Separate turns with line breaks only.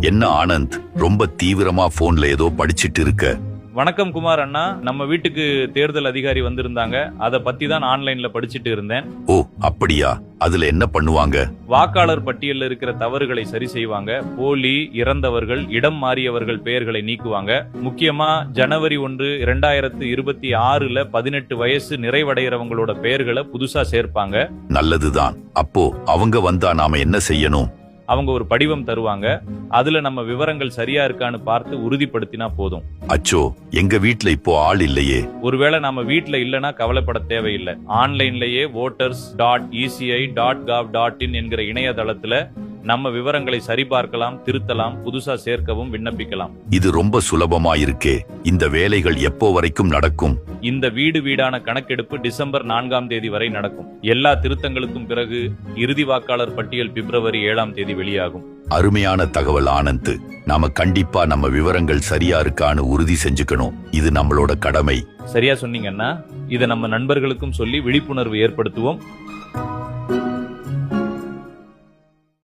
என்ன ஆனந்த், ரொம்ப தீவிரமா போன்ல ஏதோ படிச்சிட்டு இருக்க?
வணக்கம் குமார் அண்ணா. நம்ம வீட்டுக்கு தேர்தல் அதிகாரி வந்திருந்தாங்க. அத பத்தி தான் ஆன்லைன்ல படிச்சிட்டு இருந்தேன்.
ஓ அப்படியா? அதுல என்ன பண்ணுவாங்க?
வாக்காளர் பட்டியல்ல இருக்கிற தவறுகளை சரி செய்வாங்க. போலி, இறந்தவர்கள், இடம் மாறியவர்கள் பெயர்களை நீக்குவாங்க. முக்கியமா ஜனவரி 1, 2026 18 வயசு நிறைவடைகிறவங்களோட பெயர்களை புதுசா சேர்ப்பாங்க.
நல்லதுதான். அப்போ அவங்க வந்தா நாம என்ன செய்யணும்?
அவங்க ஒரு படிவம் தருவாங்க. அதுல நம்ம விவரங்கள் சரியா இருக்கான்னு பார்த்து உறுதிப்படுத்தினா போதும்.
அச்சோ, எங்க வீட்ல இப்போ ஆள் இல்லையே.
ஒருவேளை நம்ம வீட்ல இல்லனா கவலைப்பட தேவையில்லை. ஆன்லைன்லயே voters.eci.gov.in என்கிற இணையதளத்துல நம்ம விவரங்களை சரிபார்க்கலாம், திருத்தலாம், புதுசா சேர்க்கவும் விண்ணப்பிக்கலாம்.
இது ரொம்ப சுலபமா இருக்கே. இந்த வேலைகள் எப்போ வரைக்கும் நடக்கும்?
இந்த வீடான கணக்கெடுப்பு டிசம்பர் 4 வரை நடக்கும். எல்லா திருத்தங்களுக்கும் பிறகு இறுதி வாக்காளர் பட்டியல் பிப்ரவரி 7 வெளியாகும்.
அருமையான தகவல் ஆனந்த். நாம கண்டிப்பா நம்ம விவரங்கள் சரியா இருக்கான்னு உறுதி செஞ்சுக்கணும். இது நம்மளோட கடமை.
சரியா சொன்னீங்கன்னா இதை நம்ம நண்பர்களுக்கும் சொல்லி விழிப்புணர்வு ஏற்படுத்துவோம்.